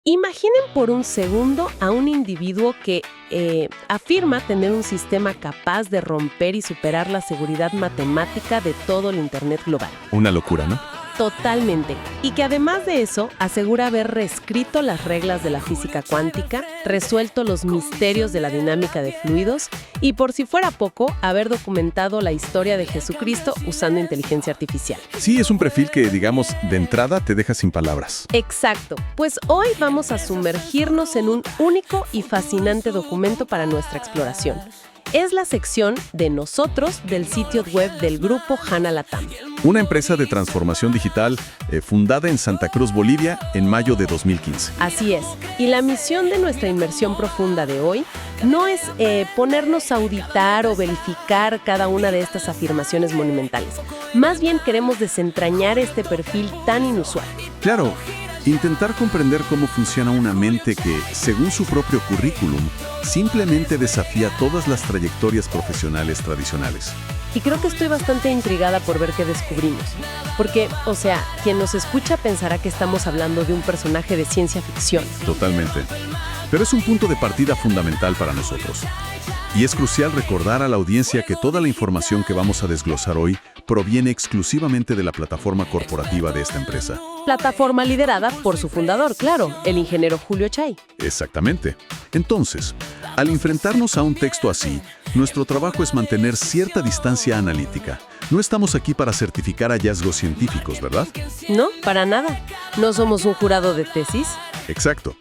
Imaginen por un segundo a un individuo que afirma tener un sistema capaz de romper y superar la seguridad matemática de todo el Internet global. Una locura, ¿no? Totalmente. Y que además de eso asegura haber reescrito las reglas de la física cuántica, resuelto los misterios de la dinámica de fluidos y, por si fuera poco, haber documentado la historia de Jesucristo usando inteligencia artificial. Sí, es un perfil que, digamos, de entrada te deja sin palabras. Exacto. Pues hoy vamos a sumergirnos en un único y fascinante documento para nuestra exploración. Es la sección de nosotros del sitio web del grupo HANA Latam. Una empresa de transformación digital fundada en Santa Cruz, Bolivia, en mayo de 2015. Así es. Y la misión de nuestra inmersión profunda de hoy no es ponernos a auditar o verificar cada una de estas afirmaciones monumentales. Más bien queremos desentrañar este perfil tan inusual. Claro, intentar comprender cómo funciona una mente que, según su propio currículum, simplemente desafía todas las trayectorias profesionales tradicionales. Y creo que estoy bastante intrigada por ver qué descubrimos. Porque, quien nos escucha pensará que estamos hablando de un personaje de ciencia ficción. Totalmente. Pero es un punto de partida fundamental para nosotros. Y es crucial recordar a la audiencia que toda la información que vamos a desglosar hoy proviene exclusivamente de la plataforma corporativa de esta empresa. Plataforma liderada por su fundador, claro, el ingeniero Julio Chay. Exactamente. Entonces, al enfrentarnos a un texto así, nuestro trabajo es mantener cierta distancia analítica. No estamos aquí para certificar hallazgos científicos, ¿verdad? No, para nada. No somos un jurado de tesis. Exacto.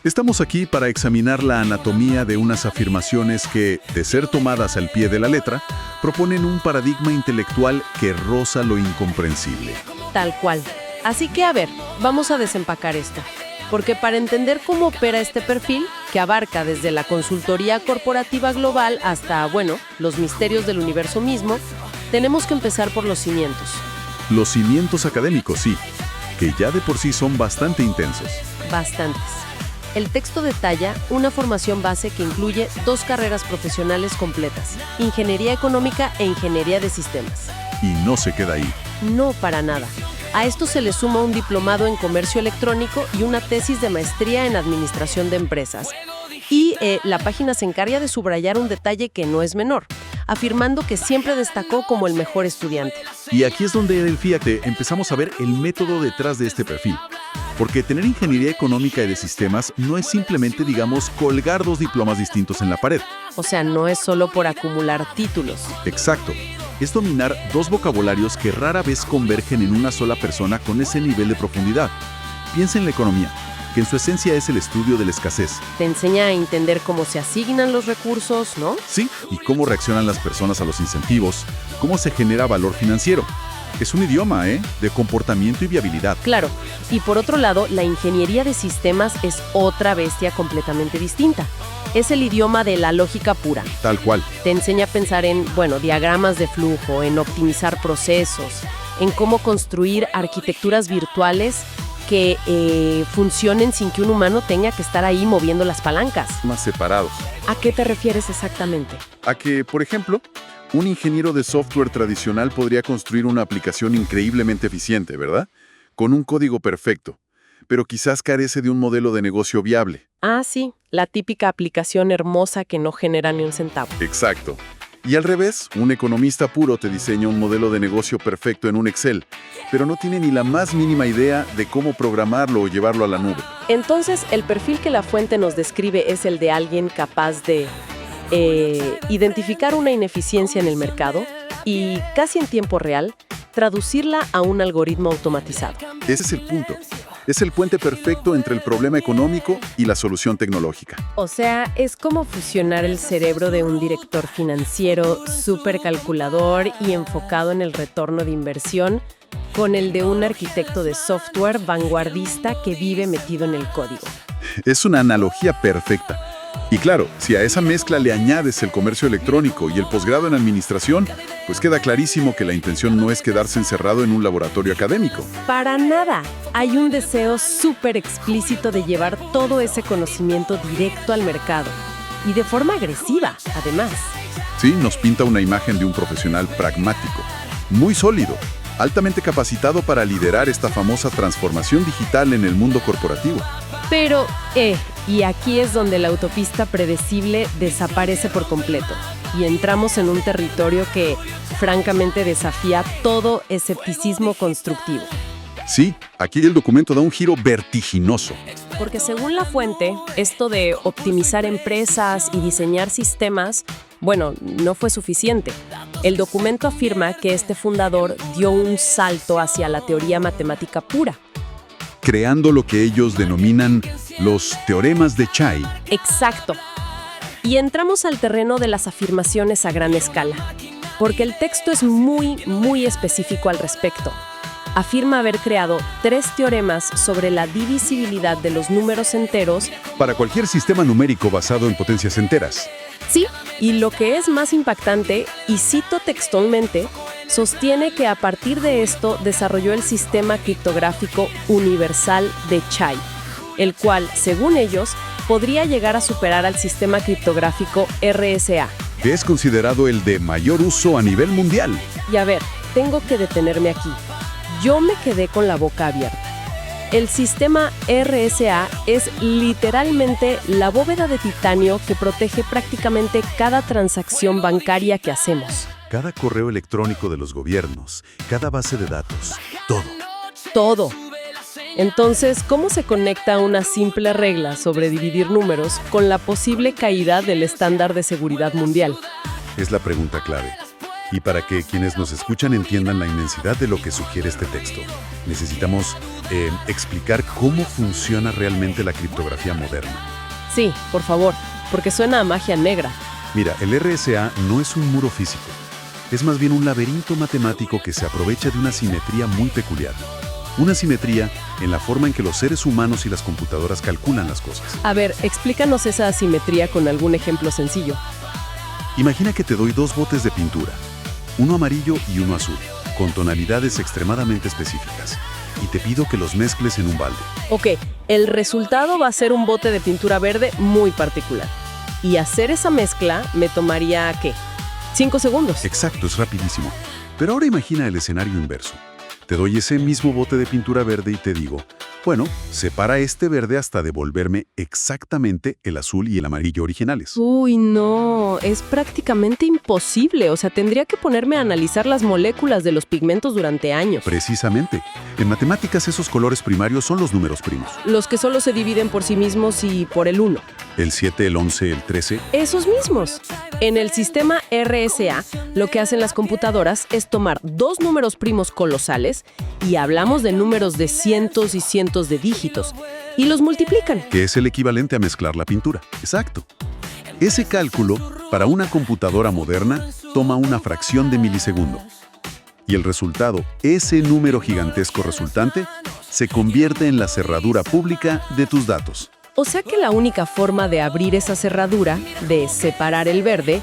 Estamos aquí para examinar la anatomía de unas afirmaciones que, de ser tomadas al pie de la letra, proponen un paradigma intelectual que roza lo incomprensible. Tal cual. Así que, a ver, vamos a desempacar esto. Porque para entender cómo opera este perfil, que abarca desde la consultoría corporativa global hasta, los misterios del universo mismo, tenemos que empezar por los cimientos. Los cimientos académicos, sí, que ya de por sí son bastante intensos. Bastantes. El texto detalla una formación base que incluye 2 carreras profesionales completas, ingeniería económica e ingeniería de sistemas. Y no se queda ahí. No, para nada. A esto se le suma un diplomado en comercio electrónico y una tesis de maestría en administración de empresas. Y la página se encarga de subrayar un detalle que no es menor, afirmando que siempre destacó como el mejor estudiante. Y aquí es donde, fíjate, empezamos a ver el método detrás de este perfil. Porque tener ingeniería económica y de sistemas no es simplemente, colgar 2 diplomas distintos en la pared. No es solo por acumular títulos. Exacto. Es dominar 2 vocabularios que rara vez convergen en una sola persona con ese nivel de profundidad. Piensa en la economía, que en su esencia es el estudio de la escasez. Te enseña a entender cómo se asignan los recursos, ¿no? Sí, y cómo reaccionan las personas a los incentivos, cómo se genera valor financiero. Es un idioma, de comportamiento y viabilidad. Claro. Y por otro lado, la ingeniería de sistemas es otra bestia completamente distinta. Es el idioma de la lógica pura. Tal cual. Te enseña a pensar en, diagramas de flujo, en optimizar procesos, en cómo construir arquitecturas virtuales que funcionen sin que un humano tenga que estar ahí moviendo las palancas. Más separados. ¿A qué te refieres exactamente? A que, por ejemplo, un ingeniero de software tradicional podría construir una aplicación increíblemente eficiente, ¿verdad? Con un código perfecto, pero quizás carece de un modelo de negocio viable. Ah, sí, la típica aplicación hermosa que no genera ni un centavo. Exacto. Y al revés, un economista puro te diseña un modelo de negocio perfecto en un Excel, pero no tiene ni la más mínima idea de cómo programarlo o llevarlo a la nube. Entonces, el perfil que la fuente nos describe es el de alguien capaz de identificar una ineficiencia en el mercado y, casi en tiempo real, traducirla a un algoritmo automatizado. Ese es el punto. Es el puente perfecto entre el problema económico y la solución tecnológica. Es como fusionar el cerebro de un director financiero supercalculador y enfocado en el retorno de inversión con el de un arquitecto de software vanguardista que vive metido en el código. Es una analogía perfecta. Y claro, si a esa mezcla le añades el comercio electrónico y el posgrado en administración, pues queda clarísimo que la intención no es quedarse encerrado en un laboratorio académico. Para nada. Hay un deseo súper explícito de llevar todo ese conocimiento directo al mercado. Y de forma agresiva, además. Sí, nos pinta una imagen de un profesional pragmático, muy sólido, altamente capacitado para liderar esta famosa transformación digital en el mundo corporativo. Pero, y aquí es donde la autopista predecible desaparece por completo. Y entramos en un territorio que, francamente, desafía todo escepticismo constructivo. Sí, aquí el documento da un giro vertiginoso. Porque según la fuente, esto de optimizar empresas y diseñar sistemas, bueno, no fue suficiente. El documento afirma que este fundador dio un salto hacia la teoría matemática pura. Creando lo que ellos denominan los teoremas de Chai. Exacto. Y entramos al terreno de las afirmaciones a gran escala, porque el texto es muy específico al respecto. Afirma haber creado 3 teoremas sobre la divisibilidad de los números enteros Para cualquier sistema numérico basado en potencias enteras. Sí, y lo que es más impactante, y cito textualmente, sostiene que a partir de esto desarrolló el sistema criptográfico universal de Chai, el cual, según ellos, podría llegar a superar al sistema criptográfico RSA. Que es considerado el de mayor uso a nivel mundial. Y a ver, tengo que detenerme aquí. Yo me quedé con la boca abierta. El sistema RSA es literalmente la bóveda de titanio que protege prácticamente cada transacción bancaria que hacemos. Cada correo electrónico de los gobiernos, cada base de datos, todo. Todo. Entonces, ¿cómo se conecta una simple regla sobre dividir números con la posible caída del estándar de seguridad mundial? Es la pregunta clave. Y para que quienes nos escuchan entiendan la inmensidad de lo que sugiere este texto, necesitamos explicar cómo funciona realmente la criptografía moderna. Sí, por favor, porque suena a magia negra. Mira, el RSA no es un muro físico. Es más bien un laberinto matemático que se aprovecha de una simetría muy peculiar. Una simetría en la forma en que los seres humanos y las computadoras calculan las cosas. A ver, explícanos esa asimetría con algún ejemplo sencillo. Imagina que te doy 2 botes de pintura, uno amarillo y uno azul, con tonalidades extremadamente específicas, y te pido que los mezcles en un balde. Ok, el resultado va a ser un bote de pintura verde muy particular. Y hacer esa mezcla me tomaría, ¿qué? 5 segundos. Exacto, es rapidísimo. Pero ahora imagina el escenario inverso. Te doy ese mismo bote de pintura verde y te digo, bueno, separa este verde hasta devolverme exactamente el azul y el amarillo originales. Uy, no, es prácticamente imposible. O sea, tendría que ponerme a analizar las moléculas de los pigmentos durante años. Precisamente. En matemáticas esos colores primarios son los números primos. Los que solo se dividen por sí mismos y por el 1. El 7, el 11, el 13. Esos mismos. En el sistema RSA, lo que hacen las computadoras es tomar 2 números primos colosales, y hablamos de números de cientos y cientos de dígitos, y los multiplican. Que es el equivalente a mezclar la pintura. Exacto. Ese cálculo, para una computadora moderna, toma una fracción de milisegundo. Y el resultado, ese número gigantesco resultante, se convierte en la cerradura pública de tus datos. O sea que la única forma de abrir esa cerradura, de separar el verde,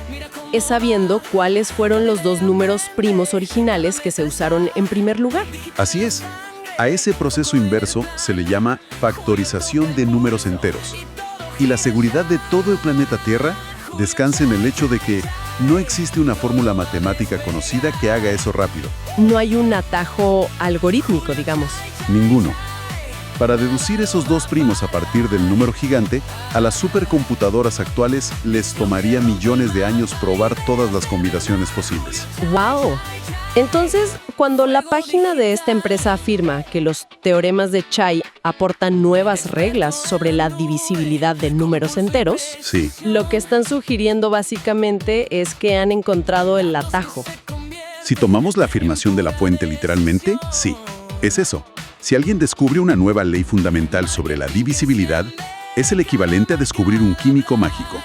es sabiendo cuáles fueron los 2 números primos originales que se usaron en primer lugar. Así es. A ese proceso inverso se le llama factorización de números enteros. Y la seguridad de todo el planeta Tierra descansa en el hecho de que no existe una fórmula matemática conocida que haga eso rápido. No hay un atajo algorítmico, digamos. Ninguno. Para deducir esos 2 primos a partir del número gigante, a las supercomputadoras actuales les tomaría millones de años probar todas las combinaciones posibles. ¡Wow! Entonces, cuando la página de esta empresa afirma que los teoremas de Chai aportan nuevas reglas sobre la divisibilidad de números enteros, Sí. lo que están sugiriendo básicamente es que han encontrado el atajo. Si tomamos la afirmación de la fuente literalmente, sí, es eso. Si alguien descubre una nueva ley fundamental sobre la divisibilidad, es el equivalente a descubrir un químico mágico.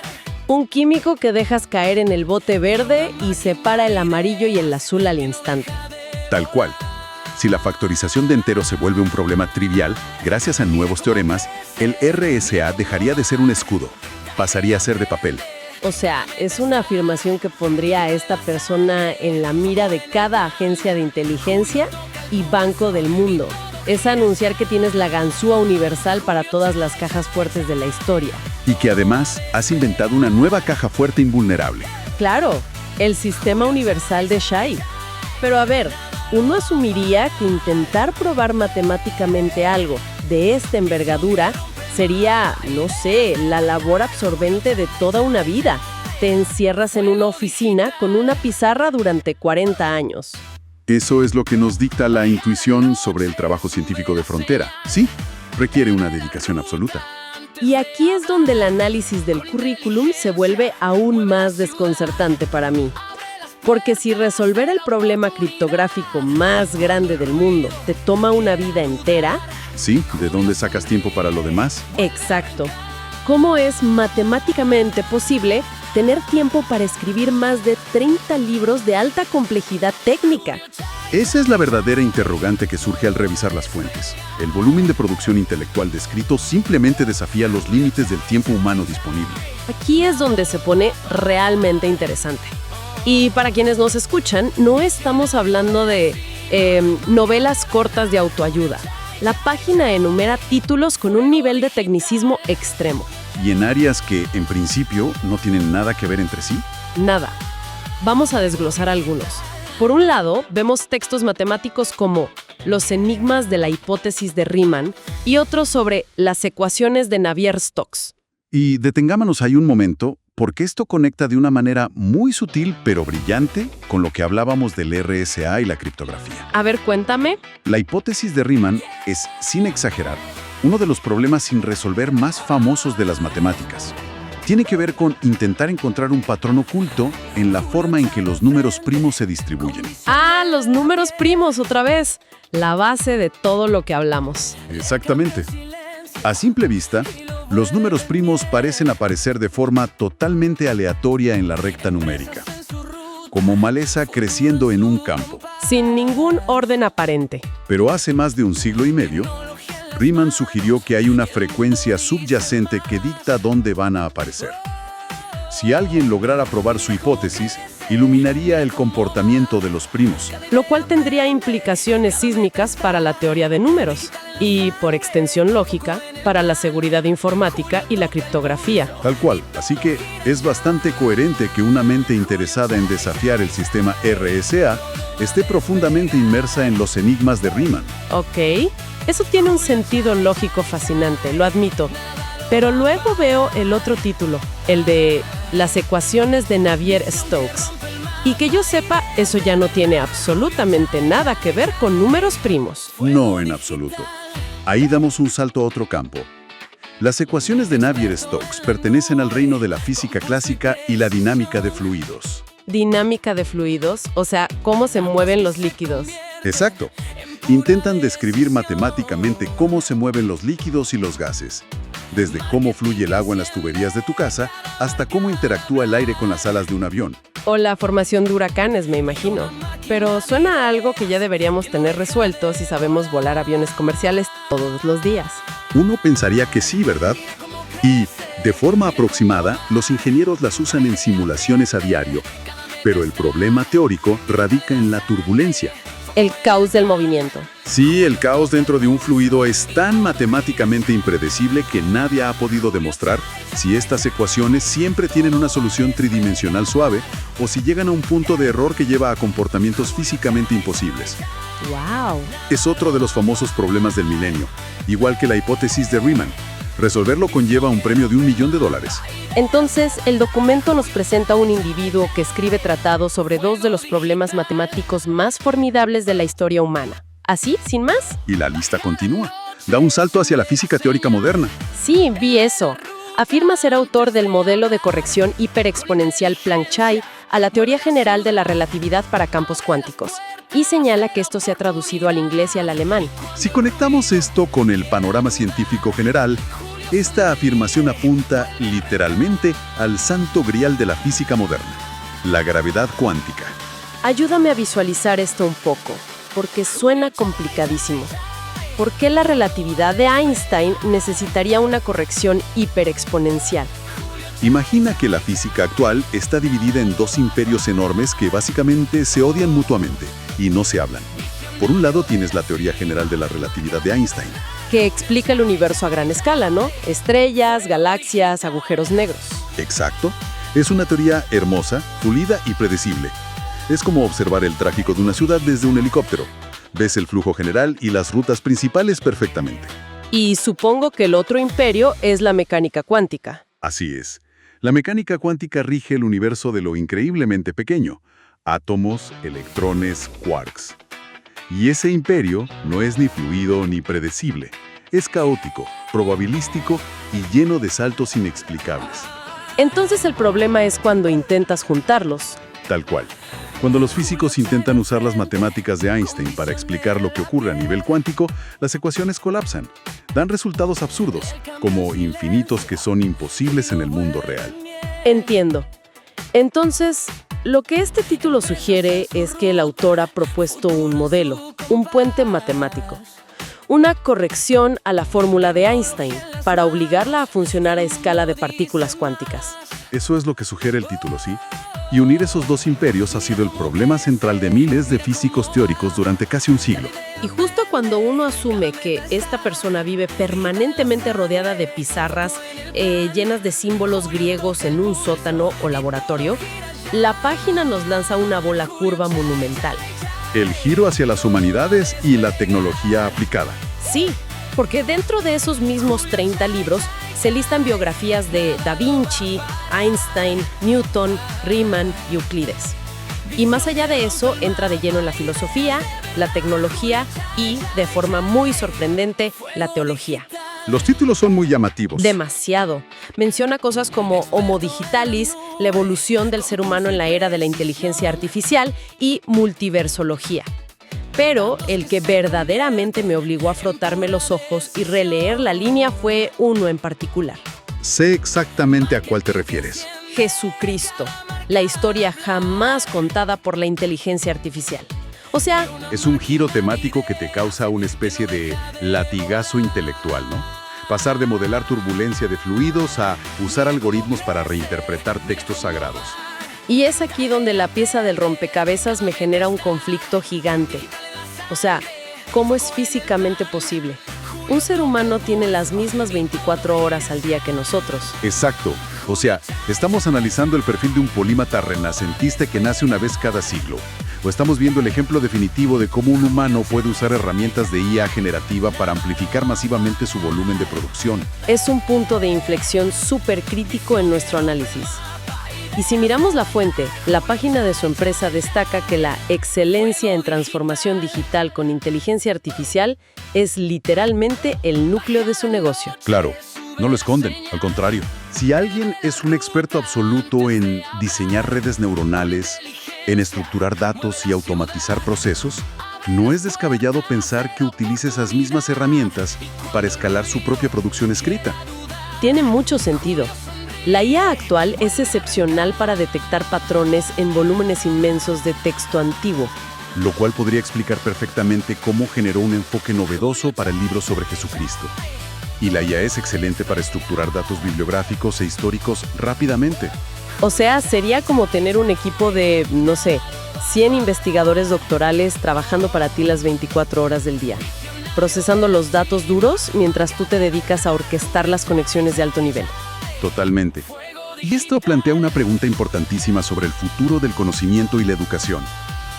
Un químico que dejas caer en el bote verde y separa el amarillo y el azul al instante. Tal cual. Si la factorización de enteros se vuelve un problema trivial, gracias a nuevos teoremas, el RSA dejaría de ser un escudo, pasaría a ser de papel. O sea, es una afirmación que pondría a esta persona en la mira de cada agencia de inteligencia y banco del mundo. Es anunciar que tienes la ganzúa universal para todas las cajas fuertes de la historia. Y que además has inventado una nueva caja fuerte invulnerable. Claro, el sistema universal de Chai. Pero a ver, uno asumiría que intentar probar matemáticamente algo de esta envergadura Sería, no sé, la labor absorbente de toda una vida. Te encierras en una oficina con una pizarra durante 40 años. Eso es lo que nos dicta la intuición sobre el trabajo científico de frontera. Sí, requiere una dedicación absoluta. Y aquí es donde el análisis del currículum se vuelve aún más desconcertante para mí. Porque si resolver el problema criptográfico más grande del mundo te toma una vida entera... Sí, ¿de dónde sacas tiempo para lo demás? Exacto. ¿Cómo es matemáticamente posible tener tiempo para escribir más de 30 libros de alta complejidad técnica? Esa es la verdadera interrogante que surge al revisar las fuentes. El volumen de producción intelectual descrito simplemente desafía los límites del tiempo humano disponible. Aquí es donde se pone realmente interesante. Y para quienes nos escuchan, no estamos hablando de novelas cortas de autoayuda. La página enumera títulos con un nivel de tecnicismo extremo. ¿Y en áreas que, en principio, no tienen nada que ver entre sí? Nada. Vamos a desglosar algunos. Por un lado, vemos textos matemáticos como Los enigmas de la hipótesis de Riemann y otros sobre las ecuaciones de Navier-Stokes. Y detengámonos ahí un momento, porque esto conecta de una manera muy sutil pero brillante con lo que hablábamos del RSA y la criptografía. A ver, cuéntame. La hipótesis de Riemann es, sin exagerar, uno de los problemas sin resolver más famosos de las matemáticas. Tiene que ver con intentar encontrar un patrón oculto en la forma en que los números primos se distribuyen. ¡Ah, los números primos otra vez! La base de todo lo que hablamos. Exactamente. A simple vista, los números primos parecen aparecer de forma totalmente aleatoria en la recta numérica, como maleza creciendo en un campo. Sin ningún orden aparente. Pero hace más de un siglo y medio, Riemann sugirió que hay una frecuencia subyacente que dicta dónde van a aparecer. Si alguien lograra probar su hipótesis, iluminaría el comportamiento de los primos. Lo cual tendría implicaciones sísmicas para la teoría de números y, por extensión lógica, para la seguridad informática y la criptografía. Tal cual. Así que es bastante coherente que una mente interesada en desafiar el sistema RSA esté profundamente inmersa en los enigmas de Riemann. Ok, eso tiene un sentido lógico fascinante, lo admito. Pero luego veo el otro título, el de Las ecuaciones de Navier-Stokes. Y que yo sepa, eso ya no tiene absolutamente nada que ver con números primos. No, en absoluto. Ahí damos un salto a otro campo. Las ecuaciones de Navier-Stokes pertenecen al reino de la física clásica y la dinámica de fluidos. Dinámica de fluidos, o sea, cómo se mueven los líquidos. Exacto. Intentan describir matemáticamente cómo se mueven los líquidos y los gases. Desde cómo fluye el agua en las tuberías de tu casa hasta cómo interactúa el aire con las alas de un avión. O la formación de huracanes, me imagino. Pero suena a algo que ya deberíamos tener resuelto si sabemos volar aviones comerciales todos los días. Uno pensaría que sí, ¿verdad? Y, de forma aproximada, los ingenieros las usan en simulaciones a diario. Pero el problema teórico radica en la turbulencia. El caos del movimiento. Sí, el caos dentro de un fluido es tan matemáticamente impredecible que nadie ha podido demostrar si estas ecuaciones siempre tienen una solución tridimensional suave o si llegan a un punto de error que lleva a comportamientos físicamente imposibles. ¡Wow! Es otro de los famosos problemas del milenio, igual que la hipótesis de Riemann. Resolverlo conlleva un premio de $1 millón. Entonces, el documento nos presenta a un individuo que escribe tratados sobre dos de los problemas matemáticos más formidables de la historia humana. ¿Así, sin más? Y la lista continúa. Da un salto hacia la física teórica moderna. Sí, vi eso. Afirma ser autor del modelo de corrección hiperexponencial Planck-Chai a la teoría general de la relatividad para campos cuánticos, y señala que esto se ha traducido al inglés y al alemán. Si conectamos esto con el panorama científico general, esta afirmación apunta literalmente al santo grial de la física moderna, la gravedad cuántica. Ayúdame a visualizar esto un poco, porque suena complicadísimo. ¿Por qué la relatividad de Einstein necesitaría una corrección hiperexponencial? Imagina que la física actual está dividida en dos imperios enormes que básicamente se odian mutuamente y no se hablan. Por un lado tienes la teoría general de la relatividad de Einstein, que explica el universo a gran escala, ¿no? Estrellas, galaxias, agujeros negros. Exacto. Es una teoría hermosa, pulida y predecible. Es como observar el tráfico de una ciudad desde un helicóptero. Ves el flujo general y las rutas principales perfectamente. Y supongo que el otro imperio es la mecánica cuántica. Así es. La mecánica cuántica rige el universo de lo increíblemente pequeño: átomos, electrones, quarks. Y ese imperio no es ni fluido ni predecible. Es caótico, probabilístico y lleno de saltos inexplicables. Entonces el problema es cuando intentas juntarlos. Tal cual. Cuando los físicos intentan usar las matemáticas de Einstein para explicar lo que ocurre a nivel cuántico, las ecuaciones colapsan. Dan resultados absurdos, como infinitos que son imposibles en el mundo real. Entiendo. Entonces, lo que este título sugiere es que el autor ha propuesto un modelo, un puente matemático, una corrección a la fórmula de Einstein para obligarla a funcionar a escala de partículas cuánticas. Eso es lo que sugiere el título, ¿sí? Y unir esos dos imperios ha sido el problema central de miles de físicos teóricos durante casi un siglo. Y justo cuando uno asume que esta persona vive permanentemente rodeada de pizarras llenas de símbolos griegos en un sótano o laboratorio, la página nos lanza una bola curva monumental. El giro hacia las humanidades y la tecnología aplicada. Sí, porque dentro de esos mismos 30 libros se listan biografías de Da Vinci, Einstein, Newton, Riemann y Euclides. Y más allá de eso, entra de lleno en la filosofía, la tecnología y, de forma muy sorprendente, la teología. Los títulos son muy llamativos. Demasiado. Menciona cosas como Homo digitalis, la evolución del ser humano en la era de la inteligencia artificial y multiversología. Pero el que verdaderamente me obligó a frotarme los ojos y releer la línea fue uno en particular. Sé exactamente a cuál te refieres. Jesucristo, la historia jamás contada por la inteligencia artificial. O sea, es un giro temático que te causa una especie de latigazo intelectual, ¿no? Pasar de modelar turbulencia de fluidos a usar algoritmos para reinterpretar textos sagrados. Y es aquí donde la pieza del rompecabezas me genera un conflicto gigante. O sea, ¿cómo es físicamente posible? Un ser humano tiene las mismas 24 horas al día que nosotros. Exacto. O sea, estamos analizando el perfil de un polímata renacentista que nace una vez cada siglo. O estamos viendo el ejemplo definitivo de cómo un humano puede usar herramientas de IA generativa para amplificar masivamente su volumen de producción. Es un punto de inflexión súper crítico en nuestro análisis. Y si miramos la fuente, la página de su empresa destaca que la excelencia en transformación digital con inteligencia artificial es literalmente el núcleo de su negocio. Claro, no lo esconden, al contrario. Si alguien es un experto absoluto en diseñar redes neuronales, en estructurar datos y automatizar procesos, no es descabellado pensar que utilice esas mismas herramientas para escalar su propia producción escrita. Tiene mucho sentido. La IA actual es excepcional para detectar patrones en volúmenes inmensos de texto antiguo. Lo cual podría explicar perfectamente cómo generó un enfoque novedoso para el libro sobre Jesucristo. Y la IA es excelente para estructurar datos bibliográficos e históricos rápidamente. O sea, sería como tener un equipo de, 100 investigadores doctorales trabajando para ti las 24 horas del día, procesando los datos duros mientras tú te dedicas a orquestar las conexiones de alto nivel. Totalmente. Y esto plantea una pregunta importantísima sobre el futuro del conocimiento y la educación.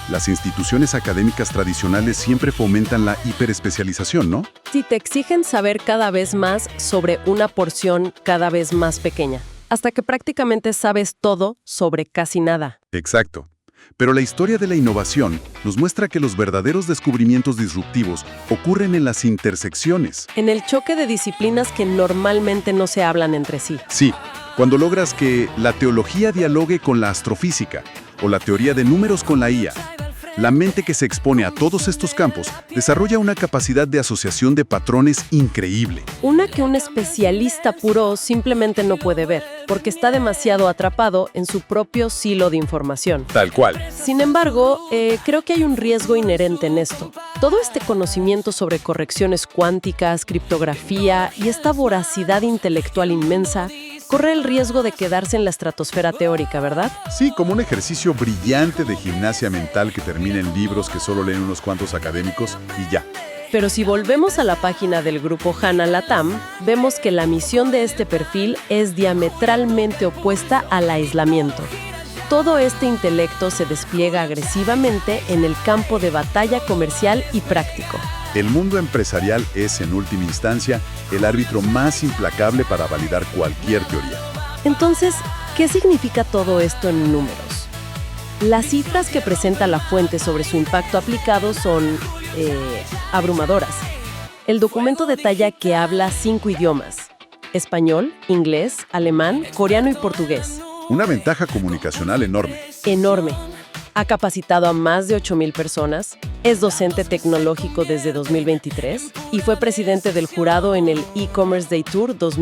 Las instituciones académicas tradicionales siempre fomentan la hiperespecialización, ¿no? Si te exigen saber cada vez más sobre una porción cada vez más pequeña, hasta que prácticamente sabes todo sobre casi nada. Exacto. Pero la historia de la innovación nos muestra que los verdaderos descubrimientos disruptivos ocurren en las intersecciones. En el choque de disciplinas que normalmente no se hablan entre sí. Sí, cuando logras que la teología dialogue con la astrofísica o la teoría de números con la IA. La mente que se expone a todos estos campos desarrolla una capacidad de asociación de patrones increíble. Una que un especialista puro simplemente no puede ver, porque está demasiado atrapado en su propio silo de información. Tal cual. Sin embargo, creo que hay un riesgo inherente en esto. Todo este conocimiento sobre correcciones cuánticas, criptografía y esta voracidad intelectual inmensa corre el riesgo de quedarse en la estratosfera teórica, ¿verdad? Sí, como un ejercicio brillante de gimnasia mental que termina en libros que solo leen unos cuantos académicos y ya. Pero si volvemos a la página del grupo HANA Latam, vemos que la misión de este perfil es diametralmente opuesta al aislamiento. Todo este intelecto se despliega agresivamente en el campo de batalla comercial y práctico. El mundo empresarial es, en última instancia, el árbitro más implacable para validar cualquier teoría. Entonces, ¿qué significa todo esto en números? Las cifras que presenta la fuente sobre su impacto aplicado son abrumadoras. El documento detalla que habla 5 idiomas: español, inglés, alemán, coreano y portugués. Una ventaja comunicacional enorme. Enorme. Ha capacitado a más de 8,000 personas, es docente tecnológico desde 2023 y fue presidente del jurado en el E-Commerce Day Tour 2023.